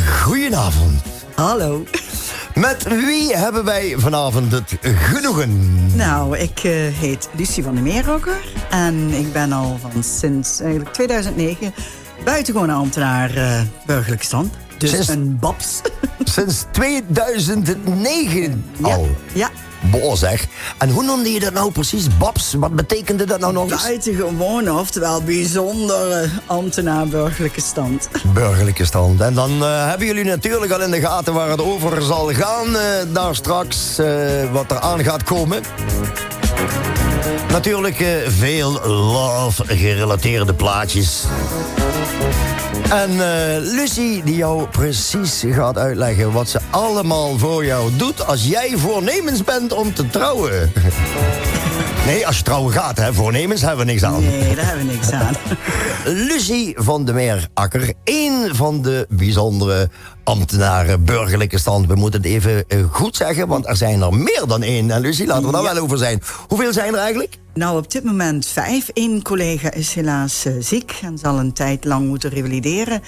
goedenavond. Hallo. Met wie hebben wij vanavond het genoegen? Nou, ik heet Lucie van der Meeroker. En ik ben al sinds eigenlijk 2009 buitengewone ambtenaar burgerlijke stand. Dus een babs. Sinds 2009 al? Ja. Boah zeg. En hoe noemde je dat nou precies? Babs? Wat betekende dat nou nog eens? Buitengewone, oftewel bijzondere ambtenaar burgerlijke stand. Burgerlijke stand. En dan hebben jullie natuurlijk al in de gaten waar het over zal gaan. Daar straks wat er aan gaat komen. Natuurlijk veel love-gerelateerde plaatjes. En Lucie die jou precies gaat uitleggen wat ze allemaal voor jou doet als jij voornemens bent om te trouwen. Nee, als je trouwen gaat, hè. Voornemens hebben we niks aan. Nee, daar hebben we niks aan. Lucie van der Meerakker, één van de bijzondere ambtenaren burgerlijke stand. We moeten het even goed zeggen, want er zijn er meer dan één. En Lucie, laten we daar wel over zijn. Hoeveel zijn er eigenlijk? Nou, op dit moment 5. Eén collega is helaas ziek en zal een tijd lang moeten revalideren.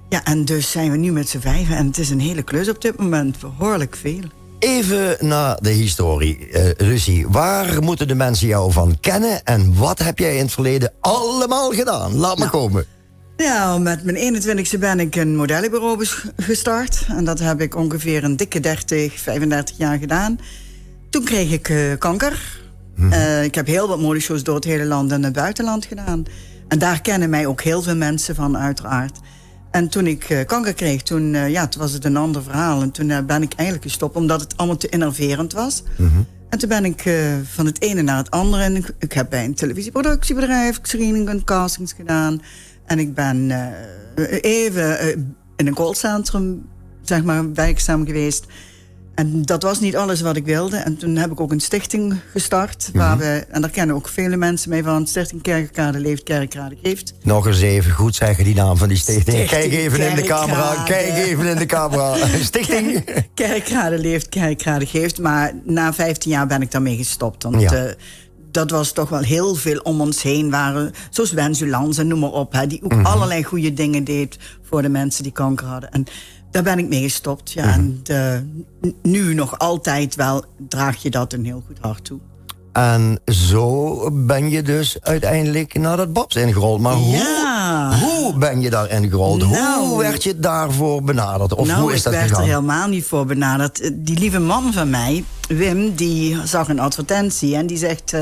Ja, en dus zijn we nu met z'n 5 en het is een hele klus op dit moment. Behoorlijk veel. Even naar de historie. Lucie, waar moeten de mensen jou van kennen en wat heb jij in het verleden allemaal gedaan? Laat me komen. Ja, met mijn 21ste ben ik een modellenbureau gestart. En dat heb ik ongeveer een dikke 35 jaar gedaan. Toen kreeg ik kanker. Ik heb heel wat modeshows door het hele land en het buitenland gedaan. En daar kennen mij ook heel veel mensen van, uiteraard. En toen ik kanker kreeg, toen was het een ander verhaal. En toen ben ik eigenlijk gestopt, omdat het allemaal te innoverend was. En toen ben ik van het ene naar het andere. En ik heb bij een televisieproductiebedrijf screening en castings gedaan. En ik ben even in een callcentrum, zeg maar, werkzaam geweest. En dat was niet alles wat ik wilde. En toen heb ik ook een stichting gestart. Waar en daar kennen ook vele mensen mee van. Stichting Kerkrade Leeft, Kerkrade Geeft. Nog eens even goed zeggen die naam van die stichting. Kijk even in de camera. Kijk even in de camera. Stichting. Kerkrade Leeft, Kerkrade Geeft. Maar na 15 jaar ben ik daarmee gestopt. Want dat was toch wel heel veel om ons heen waren. Zoals Wenzulans en noem maar op. Hè, die ook allerlei goede dingen deed voor de mensen die kanker hadden. En daar ben ik mee gestopt. Ja. En nu nog altijd wel draag je dat een heel goed hart toe. En zo ben je dus uiteindelijk naar dat Babs ingerold. Maar hoe ben je daarin gerold? Hoe werd je daarvoor benaderd? Of hoe is dat gegaan? Ik werd er helemaal niet voor benaderd. Die lieve man van mij, Wim, die zag een advertentie en die zegt...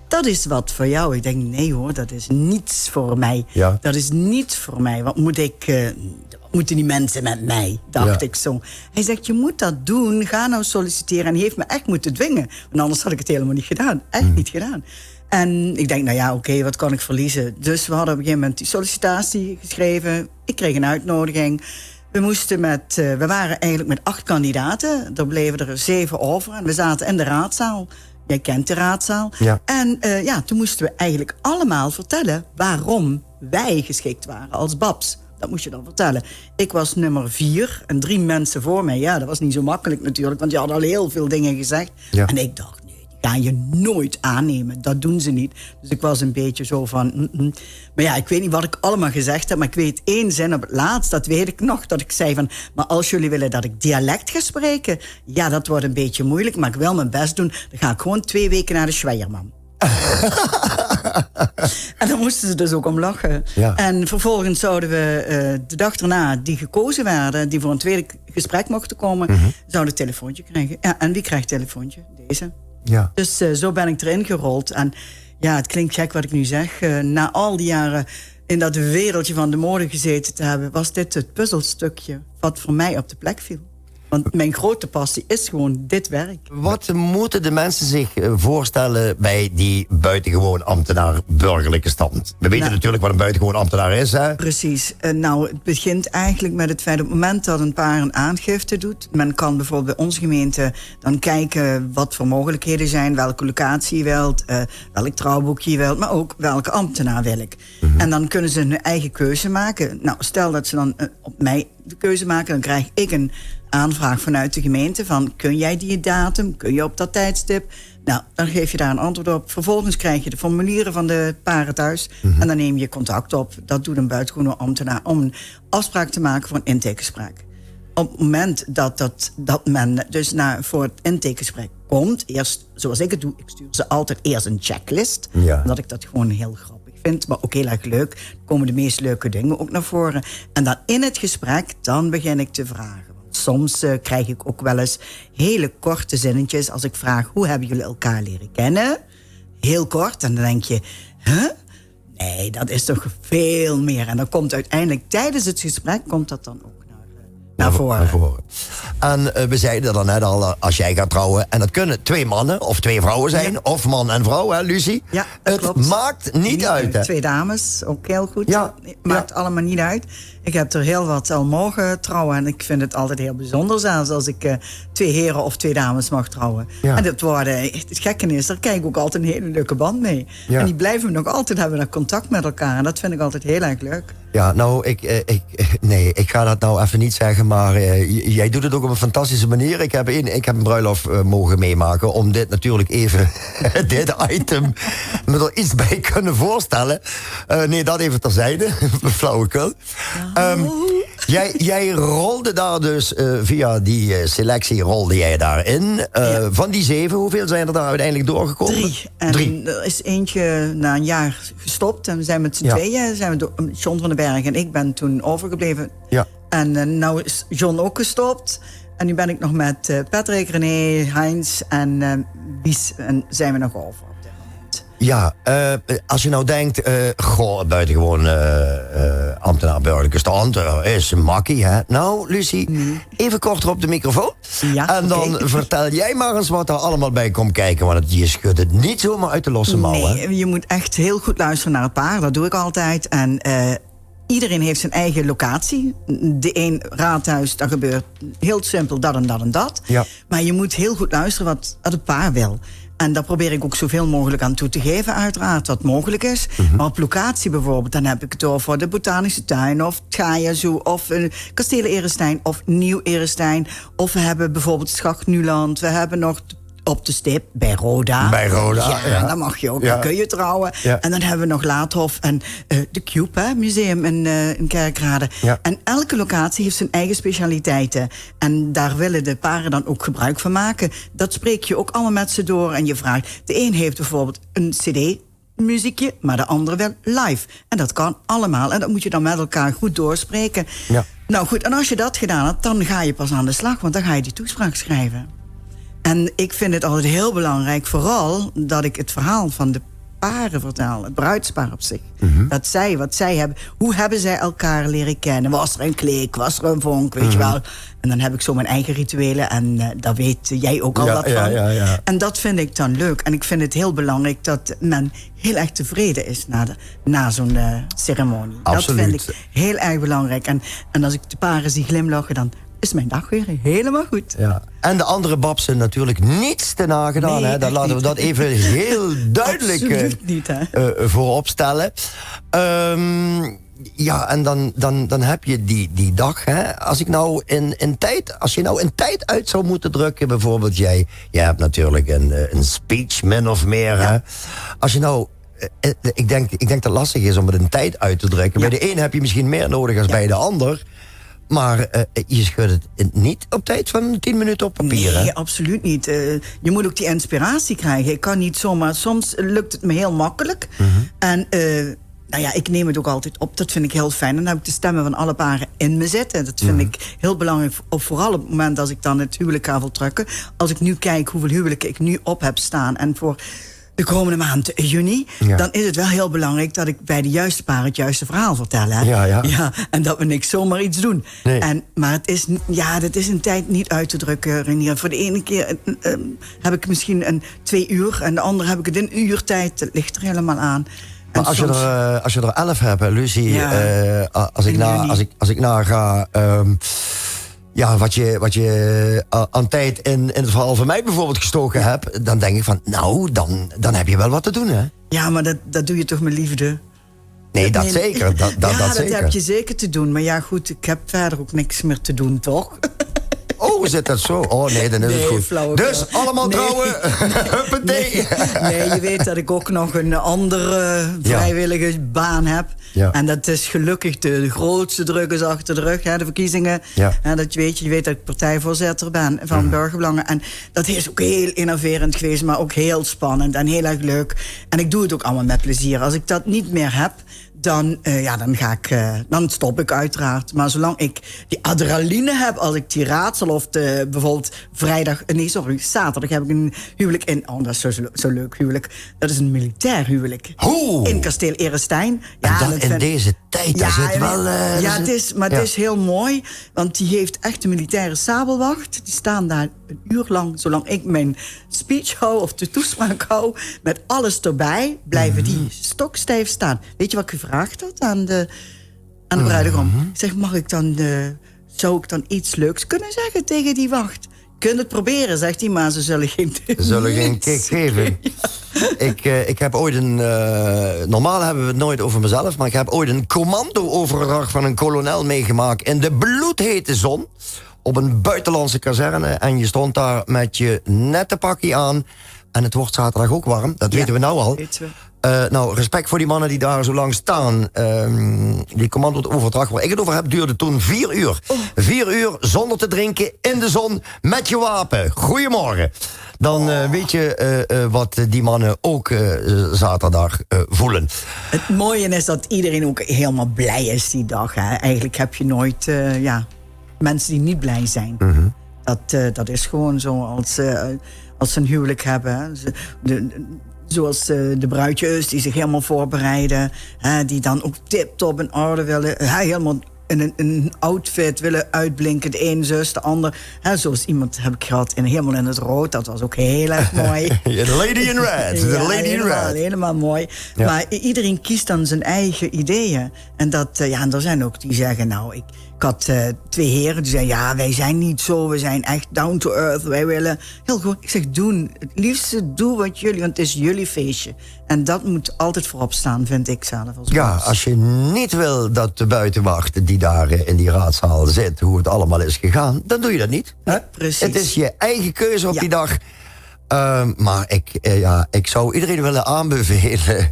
dat is wat voor jou. Ik denk, nee hoor, dat is niets voor mij. Ja. Dat is niets voor mij. Wat moet ik... moeten die mensen met mij, dacht ik zo. Hij zegt, je moet dat doen, ga nou solliciteren. En hij heeft me echt moeten dwingen. Want anders had ik het helemaal niet gedaan. Echt niet gedaan. En ik denk, nou ja, oké, wat kan ik verliezen? Dus we hadden op een gegeven moment die sollicitatie geschreven. Ik kreeg een uitnodiging. We waren eigenlijk met 8 kandidaten. Er bleven er 7 over. En we zaten in de raadzaal. Jij kent de raadzaal. Ja. En toen moesten we eigenlijk allemaal vertellen waarom wij geschikt waren als Babs. Dat moest je dan vertellen. Ik was nummer 4 en 3 mensen voor mij. Ja, dat was niet zo makkelijk natuurlijk, want die hadden al heel veel dingen gezegd. Ja. En ik dacht, nee, die gaan je nooit aannemen. Dat doen ze niet. Dus ik was een beetje zo van... Maar ja, ik weet niet wat ik allemaal gezegd heb, maar ik weet 1 zin op het laatst, dat weet ik nog, dat ik zei van... Maar als jullie willen dat ik dialect ga spreken, ja, dat wordt een beetje moeilijk, maar ik wil mijn best doen. Dan ga ik gewoon 2 weken naar de Schweierman. En dan moesten ze dus ook om lachen. Ja. En vervolgens zouden we de dag erna, die gekozen werden, die voor een tweede gesprek mochten komen, zouden een telefoontje krijgen. Ja, en wie krijgt een telefoontje? Deze. Ja. Dus zo ben ik erin gerold. En ja, het klinkt gek wat ik nu zeg. Na al die jaren in dat wereldje van de mode gezeten te hebben, was dit het puzzelstukje wat voor mij op de plek viel. Want mijn grote passie is gewoon dit werk. Wat moeten de mensen zich voorstellen bij die buitengewoon ambtenaar burgerlijke stand? We weten natuurlijk wat een buitengewoon ambtenaar is, hè? Precies. Het begint eigenlijk met het feit op het moment dat een paar een aangifte doet. Men kan bijvoorbeeld bij onze gemeente dan kijken wat voor mogelijkheden zijn, welke locatie je wilt, welk trouwboek je wilt, maar ook welke ambtenaar wil ik. En dan kunnen ze hun eigen keuze maken. Nou, stel dat ze dan op mij de keuze maken, dan krijg ik een aanvraag vanuit de gemeente van, kun jij die datum, kun je op dat tijdstip? Nou, dan geef je daar een antwoord op. Vervolgens krijg je de formulieren van de paren thuis en dan neem je contact op. Dat doet een buitengewone ambtenaar om een afspraak te maken voor een intakegesprek. op het moment dat men dus voor het intakegesprek komt, eerst, zoals ik het doe, ik stuur ze altijd eerst een checklist. Ja. Omdat ik dat gewoon heel grappig vind, maar ook heel erg leuk. Er komen de meest leuke dingen ook naar voren. En dan in het gesprek, dan begin ik te vragen. Want soms krijg ik ook wel eens hele korte zinnetjes als ik vraag, hoe hebben jullie elkaar leren kennen? Heel kort, en dan denk je, nee, dat is toch veel meer. En dan komt uiteindelijk tijdens het gesprek, komt dat dan ook naar voren. En we zeiden dan net al, als jij gaat trouwen, en dat kunnen 2 mannen of 2 vrouwen zijn, of man en vrouw, hè, Lucie? Ja, het klopt. maakt niet uit, hè? 2 dames, ook heel goed. Ja. Maakt allemaal niet uit. Ik heb er heel wat al mogen trouwen en ik vind het altijd heel bijzonder, zelfs als ik 2 heren of 2 dames mag trouwen. Ja. En het gekke is, daar krijg ik ook altijd een hele leuke band mee. Ja. En die blijven nog altijd, hebben nog contact met elkaar. En dat vind ik altijd heel erg leuk. Ja, nou, ik ga dat nou even niet zeggen, maar jij doet het ook op een fantastische manier. Ik heb een bruiloft mogen meemaken om dit natuurlijk even, dit item, me er iets bij kunnen voorstellen. Nee, dat even terzijde, flauwekul. Jij rolde daar dus, via die selectie rolde jij daarin. Ja. Van die 7, hoeveel zijn er daar uiteindelijk doorgekomen? 3. En 3. er is eentje na een jaar gestopt. En we zijn met z'n tweeën. John van den Berg en ik ben toen overgebleven. Ja. En nou is John ook gestopt. En nu ben ik nog met Patrick, René, Heinz en Bies. En zijn we nog over op dit moment. Ja, als je nou denkt, buitengewoon ambtenaar burgerlijke stand, is een makkie, hè? Nou, Lucie, even korter op de microfoon. Ja, en dan vertel jij maar eens wat er allemaal bij komt kijken, want je schudt het niet zomaar uit de losse mouwen. Nee, je moet echt heel goed luisteren naar het paar, dat doe ik altijd. En iedereen heeft zijn eigen locatie. De een raadhuis, dat gebeurt heel simpel dat en dat en dat. Ja. Maar je moet heel goed luisteren wat het paar wil. En daar probeer ik ook zoveel mogelijk aan toe te geven, uiteraard, wat mogelijk is. Maar op locatie bijvoorbeeld, dan heb ik het over de Botanische Tuin, of het Gaia Zoo, of Kastelen Erestein, of Nieuw Erestein. Of we hebben bijvoorbeeld Schacht Nuland, we hebben nog op de stip bij Roda. Bij Roda, ja. Dan mag je ook, dan kun je trouwen. Ja. En dan hebben we nog Laathof en de Cube, hè, museum in Kerkrade. Ja. En elke locatie heeft zijn eigen specialiteiten. En daar willen de paren dan ook gebruik van maken. Dat spreek je ook allemaal met ze door en je vraagt. De een heeft bijvoorbeeld een cd-muziekje, maar de andere wel live. En dat kan allemaal. En dat moet je dan met elkaar goed doorspreken. Ja. Nou goed, en als je dat gedaan hebt, dan ga je pas aan de slag. Want dan ga je die toespraak schrijven. En ik vind het altijd heel belangrijk, vooral dat ik het verhaal van de paren vertel. Het bruidspaar op zich. Dat zij, wat zij hebben, hoe hebben zij elkaar leren kennen? Was er een klik, was er een vonk, weet je wel? En dan heb ik zo mijn eigen rituelen en daar weet jij ook al wat van. Ja. En dat vind ik dan leuk. En ik vind het heel belangrijk dat men heel erg tevreden is na zo'n ceremonie. Absoluut. Dat vind ik heel erg belangrijk. En als ik de paren zie glimlachen, dan is mijn dag weer helemaal goed. Ja. En de andere babsen natuurlijk niets te nagedaan. Nee, dan laten we dat even heel duidelijk voorop stellen. Ja, en dan heb je die dag. Hè. Als je nou in tijd uit zou moeten drukken, bijvoorbeeld jij hebt natuurlijk een speech min of meer. Ja. Hè. Als je nou ik denk dat het lastig is om het in tijd uit te drukken. Ja. Bij de een heb je misschien meer nodig dan bij de ander. Maar je schudt het niet op tijd van 10 minuten op papier, hè? Nee, absoluut niet. Je moet ook die inspiratie krijgen. Ik kan niet zomaar... Soms lukt het me heel makkelijk. En ik neem het ook altijd op. Dat vind ik heel fijn. Dan heb ik de stemmen van alle paren in me zitten. Dat vind ik heel belangrijk. Vooral op het moment als ik dan het huwelijk ga voltrekken. Als ik nu kijk hoeveel huwelijken ik nu op heb staan. En voor de komende maand juni, dan is het wel heel belangrijk dat ik bij de juiste paar het juiste verhaal vertel. Hè? Ja, en dat we niks zomaar iets doen. Nee. Maar het is een tijd niet uit te drukken, Renier. Voor de ene keer heb ik misschien 2 uur en de andere heb ik het in 1 uur tijd. Dat ligt er helemaal aan. Maar als je er 11 hebt, Lucie, als ik naga... wat je aan tijd in het verhaal van mij bijvoorbeeld gestoken hebt, dan denk ik van, nou, dan heb je wel wat te doen, hè? Ja, maar dat doe je toch met liefde? Nee, dat zeker. Dat heb je zeker te doen. Maar ja, goed, ik heb verder ook niks meer te doen, toch? Oh, Oh, zit dat zo? Oh nee, dan is het goed. Flauwekul. Dus allemaal trouwen. Huppatee. Nee, je weet dat ik ook nog een andere vrijwillige baan heb. Ja. En dat is gelukkig de grootste druk is achter de rug, de verkiezingen. Ja. En dat je weet dat ik partijvoorzitter ben van Burgerbelangen. En dat is ook heel innoverend geweest, maar ook heel spannend en heel erg leuk. En ik doe het ook allemaal met plezier. Als ik dat niet meer heb, dan stop ik uiteraard. Maar zolang ik die adrenaline heb, als ik die raadsel of bijvoorbeeld zaterdag heb ik een huwelijk in. Oh, dat is zo leuk huwelijk. Dat is een militair huwelijk. In Kasteel Erestein. Ja, en dat in deze tijd, dat zit wel... het is heel mooi, want die heeft echt een militaire sabelwacht. Die staan daar een uur lang, zolang ik mijn speech hou of de toespraak hou, met alles erbij, blijven die stokstijf staan. Weet je wat ik gevraagd had aan de bruidegom? Ik zeg, zou ik dan iets leuks kunnen zeggen tegen die wacht? Kunt het proberen, zegt hij, maar ze zullen geen kick geven. Ja. Ik heb ooit normaal hebben we het nooit over mezelf, maar ik heb ooit een commando-overdracht van een kolonel meegemaakt in de bloedhete zon op een buitenlandse kazerne. En je stond daar met je nette pakje aan. En het wordt zaterdag ook warm, dat weten we nou al. Respect voor die mannen die daar zo lang staan. Die commando-overdracht waar ik het over heb, duurde toen 4 uur. 4 uur zonder te drinken, in de zon, met je wapen. Goedemorgen. Dan weet je wat die mannen ook zaterdag voelen. Het mooie is dat iedereen ook helemaal blij is die dag. Hè. Eigenlijk heb je nooit mensen die niet blij zijn. Dat is gewoon zo als ze een huwelijk hebben. Zoals de bruidjes die zich helemaal voorbereiden. Die dan ook tip-top in orde willen. Helemaal in een outfit willen uitblinken. De een zus, de ander. Zoals iemand heb ik gehad helemaal in het rood. Dat was ook heel erg mooi. The lady in red. The lady in red. Helemaal mooi. Ja. Maar iedereen kiest dan zijn eigen ideeën. En en er zijn ook die zeggen, ik had 2 heren die zeiden, ja, wij zijn niet zo, we zijn echt down to earth. Wij willen heel goed. Ik zeg, het liefste doe wat jullie, want het is jullie feestje. En dat moet altijd voorop staan, vind ik zelf. Als je niet wil dat de buitenwacht die daar in die raadzaal zit, hoe het allemaal is gegaan, dan doe je dat niet. Ja, precies. Het is je eigen keuze op die dag. Maar ik zou iedereen willen aanbevelen.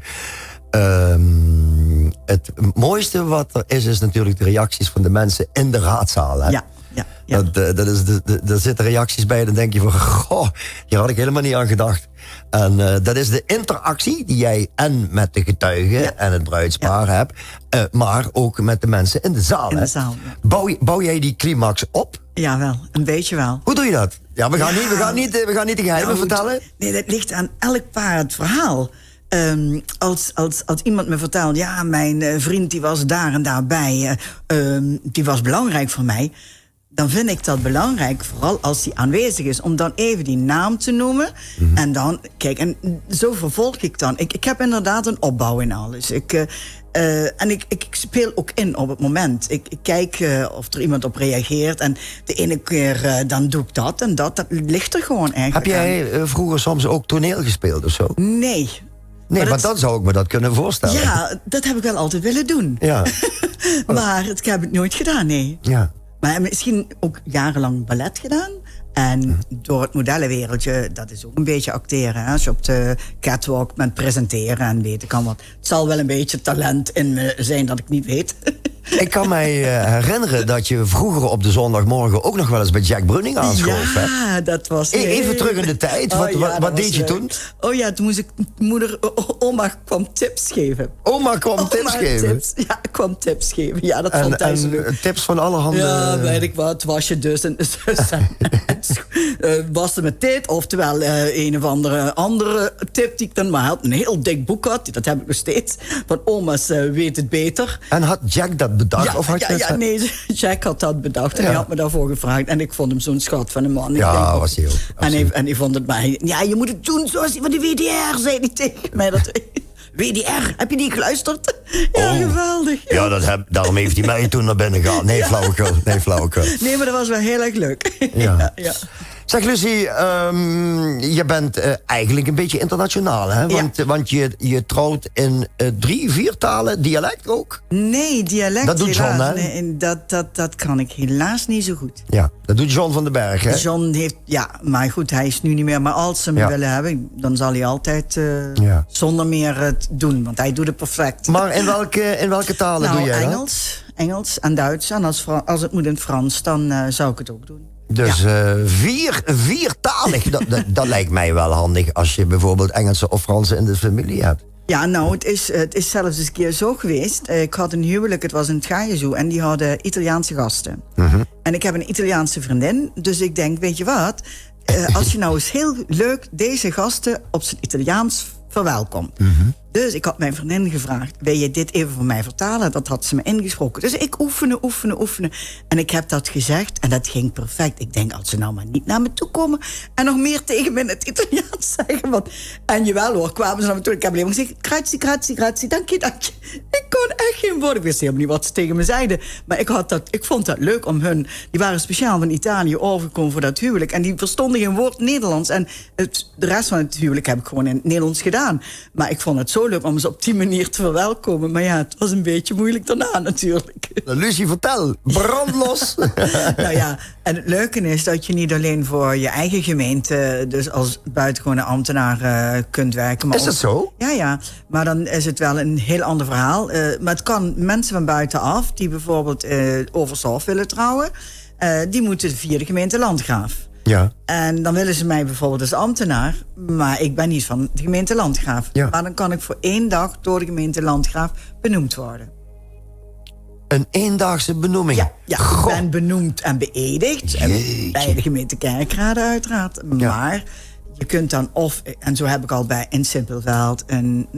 Het mooiste wat er is natuurlijk de reacties van de mensen in de raadzaal. Hè? Ja. Daar zitten reacties bij, dan denk je van, goh, hier had ik helemaal niet aan gedacht. En dat is de interactie die jij en met de getuigen en het bruidspaar hebt, maar ook met de mensen in de zaal. In de zaal, ja. Bouw jij die climax op? Ja, wel. Een beetje wel. Hoe doe je dat? Ja, we gaan niet de geheimen vertellen. Nee, dat ligt aan elk paar het verhaal. Als iemand me vertelt, ja, mijn vriend die was daar en daarbij, die was belangrijk voor mij, dan vind ik dat belangrijk, vooral als die aanwezig is, om dan even die naam te noemen. En dan, kijk, en zo vervolg ik dan. Ik heb inderdaad een opbouw in alles. Ik speel ook in op het moment. Ik kijk of er iemand op reageert. En de ene keer dan doe ik dat en dat ligt er gewoon eigenlijk. Heb jij vroeger soms ook toneel gespeeld of zo? Nee. Maar dan zou ik me dat kunnen voorstellen. Ja, dat heb ik wel altijd willen doen. Ja. Maar ik heb het nooit gedaan, nee. Ja. Maar misschien ook jarenlang ballet gedaan. En door het modellenwereldje, dat is ook een beetje acteren. Hè? Als je op de catwalk bent presenteren en weet ik kan wat. Het zal wel een beetje talent in me zijn dat ik niet weet. Ik kan mij herinneren dat je vroeger op de zondagmorgen ook nog wel eens bij Jack Brunning aanschoof. Ja, dat was... Even terug in de tijd. Wat deed je toen? Oh ja, toen moest ik oma kwam tips geven. Oma kwam tips geven? Ja, ik kwam tips geven. Ja, dat vond hij zo leuk. Tips van alle handen? Ja, weet ik wat. Was je dus en wassen met dit. Oftewel een of andere tip die ik dan maar had. Een heel dik boek had. Dat heb ik nog steeds. Van oma's weet het beter. En had Jack dat bedacht? Ja, nee, Jack had dat bedacht. En hij had me daarvoor gevraagd. En ik vond hem zo'n schat van een man. Ja, was hij ook. En hij vond het mij... Ja, je moet het doen zoals hij van de WDR zei hij tegen mij. WDR, heb je die geluisterd? Ja, geweldig. Ja, daarom heeft hij mij toen naar binnen gehaald. Nee, flauwekul. Nee, maar dat was wel heel erg leuk. Ja. Zeg Lucie, je bent eigenlijk een beetje internationaal, hè? Want je trouwt in 3-4 talen, dialect ook? Nee, dialect dat doet helaas. John, hè? Nee, dat kan ik helaas niet zo goed. Ja, dat doet John van den Berg, hè? John heeft, maar goed, hij is nu niet meer. Maar als ze me willen hebben, dan zal hij altijd zonder meer het doen. Want hij doet het perfect. Maar in welke talen doe jij Engels en Duits. En als het moet in het Frans, dan zou ik het ook doen. Dus viertalig, dat lijkt mij wel handig als je bijvoorbeeld Engelse of Franse in de familie hebt. Ja, nou, het is zelfs eens een keer zo geweest. Ik had een huwelijk, het was in het Gaiazoe, en die hadden Italiaanse gasten. En ik heb een Italiaanse vriendin, dus ik denk, weet je wat? Als je nou eens heel leuk deze gasten op zijn Italiaans verwelkomt. Dus ik had mijn vriendin gevraagd, wil je dit even voor mij vertalen? Dat had ze me ingesproken. Dus ik oefenen. En ik heb dat gezegd en dat ging perfect. Ik denk, als ze nou maar niet naar me toe komen en nog meer tegen me in het Italiaans zeggen. En jawel hoor, kwamen ze naar me toe. Ik heb alleen maar gezegd, grazie, dank je. Ik kon echt geen woord. Ik wist helemaal niet wat ze tegen me zeiden. Maar ik vond dat leuk om hun... Die waren speciaal van Italië overgekomen voor dat huwelijk. En die verstonden geen woord Nederlands. En de rest van het huwelijk heb ik gewoon in het Nederlands gedaan. Maar ik vond het zo leuk om ze op die manier te verwelkomen. Maar ja, het was een beetje moeilijk daarna natuurlijk. Lucie, vertel. Brandlos. Nou ja, en het leuke is dat je niet alleen voor je eigen gemeente... dus als buitengewone ambtenaar kunt werken. Maar is dat zo? Ja. Maar dan is het wel een heel ander verhaal. Maar het kan mensen van buitenaf... die bijvoorbeeld overzorg willen trouwen... die moeten via de gemeente Landgraaf. Ja. En dan willen ze mij bijvoorbeeld als ambtenaar... maar ik ben niet van de gemeente Landgraaf. Ja. Maar dan kan ik voor 1 dag door de gemeente Landgraaf benoemd worden. Een eendaagse benoeming? Ja, ik ben benoemd en beëdigd. Bij de gemeente Kerkrade uiteraard. Ja. Maar je kunt dan en zo heb ik al in Simpelveld... in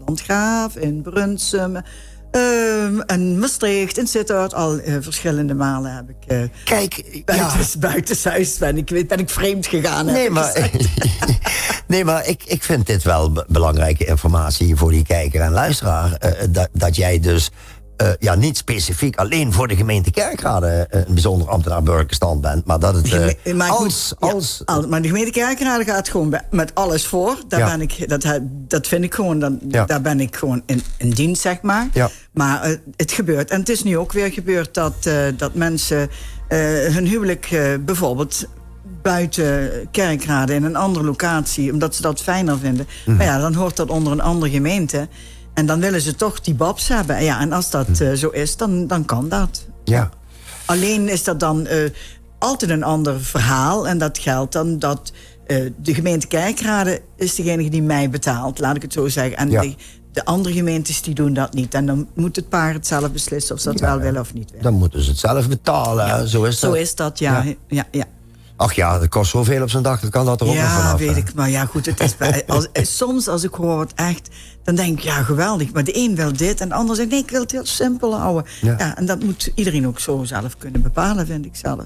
Landgraaf, in Brunsum... en Maastricht, in Sittard, al verschillende malen heb ik... Kijk, buitenshuis ben ik vreemd gegaan. Nee, maar ik vind dit wel belangrijke informatie voor die kijker en luisteraar. Dat jij dus niet specifiek alleen voor de gemeente Kerkrade een bijzonder ambtenaar burgerstand bent, maar dat het maar de gemeente Kerkrade gaat gewoon met alles voor. Dat vind ik gewoon, daar ben ik gewoon in dienst, zeg maar. Ja. Maar het gebeurt. En het is nu ook weer gebeurd dat mensen hun huwelijk bijvoorbeeld buiten Kerkrade in een andere locatie, omdat ze dat fijner vinden. Maar ja, dan hoort dat onder een andere gemeente. En dan willen ze toch die babs hebben. Ja, en als dat zo is, dan kan dat. Ja. Alleen is dat dan altijd een ander verhaal. En dat geldt dan dat de gemeente Kerkrade is degene die mij betaalt. Laat ik het zo zeggen. En de andere gemeentes die doen dat niet. En dan moet het paar het zelf beslissen of ze dat wel willen of niet willen. Dan moeten ze het zelf betalen. Ja. Zo is dat, ja. Ach ja, dat kost zoveel op zijn dag, dan kan dat er ook nog vanaf. Ja, weet ik. Maar ja, goed, het is soms als ik hoor wat echt... dan denk ik, ja, geweldig. Maar de een wil dit en de ander zegt... nee, ik wil het heel simpel houden. Ja, en dat moet iedereen ook zo zelf kunnen bepalen, vind ik zelf.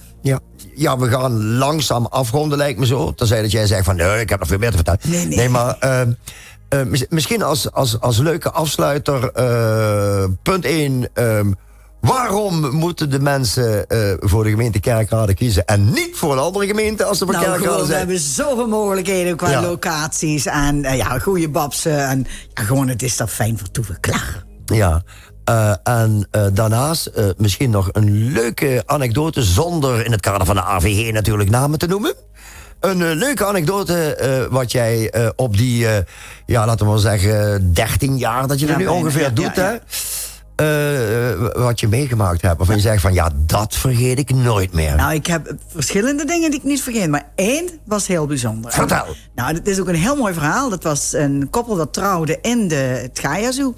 Ja, we gaan langzaam afronden, lijkt me zo. Tenzij dat jij zegt van, nee, ik heb nog veel meer te vertellen. Nee, maar... misschien als leuke afsluiter... punt 1... waarom moeten de mensen voor de gemeente Kerkrade kiezen... en niet voor een andere gemeente als ze voor Kerkrade zijn? We hebben zoveel mogelijkheden qua locaties... en goede babsen. En gewoon, het is toch fijn voor toeven. Klaar. Ja, en daarnaast misschien nog een leuke anekdote... zonder in het kader van de AVG natuurlijk namen te noemen. Een leuke anekdote wat jij op die... laten we maar zeggen 13 jaar dat je er nu ongeveer doet, hè? Wat je meegemaakt hebt. Waarvan je zegt van, dat vergeet ik nooit meer. Nou, ik heb verschillende dingen die ik niet vergeet. Maar 1 was heel bijzonder. Vertel. Nou, het is ook een heel mooi verhaal. Dat was een koppel dat trouwde in het Gaiazoe.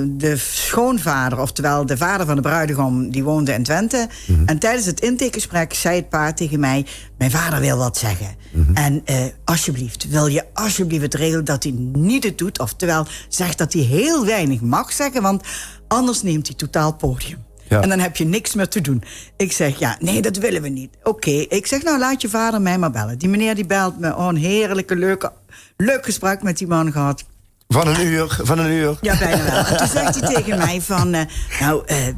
De schoonvader, oftewel de vader van de bruidegom... die woonde in Twente. En tijdens het intakegesprek zei het paar tegen mij... mijn vader wil wat zeggen. En alsjeblieft, wil je alsjeblieft het regelen dat hij niet het doet? Oftewel, zegt dat hij heel weinig mag zeggen... want anders neemt hij totaal podium. Ja. En dan heb je niks meer te doen. Ik zeg, nee, dat willen we niet. Oké. Ik zeg, nou, laat je vader mij maar bellen. Die meneer die belt me. Oh, een heerlijke, leuk gesprek met die man gehad. Van een uur. Ja, bijna wel. En toen zegt hij tegen mij van...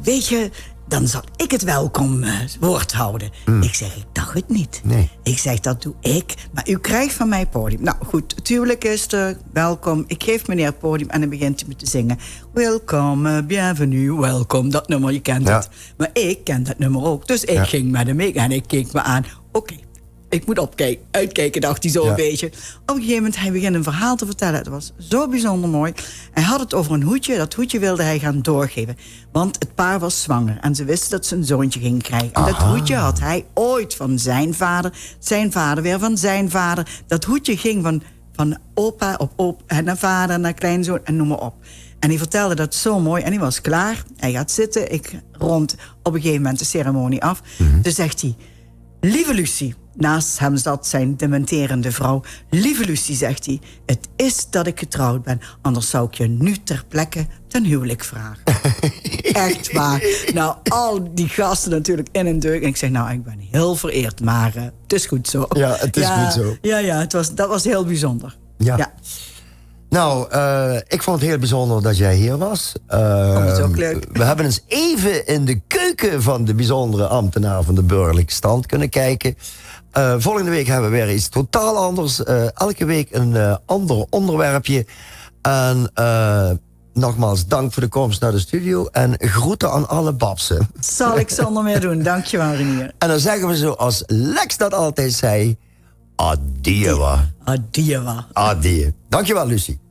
weet je, dan zal ik het welkom woord houden. Ik zeg, ik dacht het niet. Nee. Ik zeg, dat doe ik. Maar u krijgt van mij het podium. Nou goed, tuurlijk is er welkom. Ik geef meneer het podium en dan begint hij me te zingen. Welkom, bienvenue, welkom. Dat nummer, je kent het. Maar ik ken dat nummer ook. Dus ik ging met hem mee en ik keek me aan. Oké. Ik moet uitkijken, dacht hij zo een beetje. Op een gegeven moment, hij begint een verhaal te vertellen. Het was zo bijzonder mooi. Hij had het over een hoedje. Dat hoedje wilde hij gaan doorgeven. Want het paar was zwanger. En ze wisten dat ze een zoontje ging krijgen. En dat hoedje had hij ooit van zijn vader. Zijn vader weer van zijn vader. Dat hoedje ging van opa op opa, naar vader, naar kleinzoon en noem maar op. En hij vertelde dat zo mooi. En hij was klaar. Hij gaat zitten. Ik rond op een gegeven moment de ceremonie af. Dus zegt hij... Lieve Lucie, naast hem zat zijn dementerende vrouw. Lieve Lucie, zegt hij, het is dat ik getrouwd ben. Anders zou ik je nu ter plekke ten huwelijk vragen. Echt waar. Nou, al die gasten natuurlijk in een deuk. En ik zeg, nou, ik ben heel vereerd, maar het is goed zo. Ja, het is goed zo. Ja, dat was heel bijzonder. Ja. Nou, ik vond het heel bijzonder dat jij hier was. Dat is ook leuk. We hebben eens even in de keuken van de bijzondere ambtenaar van de burgerlijke stand kunnen kijken. Volgende week hebben we weer iets totaal anders. Elke week een ander onderwerpje. En nogmaals, dank voor de komst naar de studio. En groeten aan alle babsen. Zal ik zonder meer doen. Dankjewel, Renier. En dan zeggen we zoals Lex dat altijd zei... Adieu. Adieu. Adieu. Dankjewel, Lucie.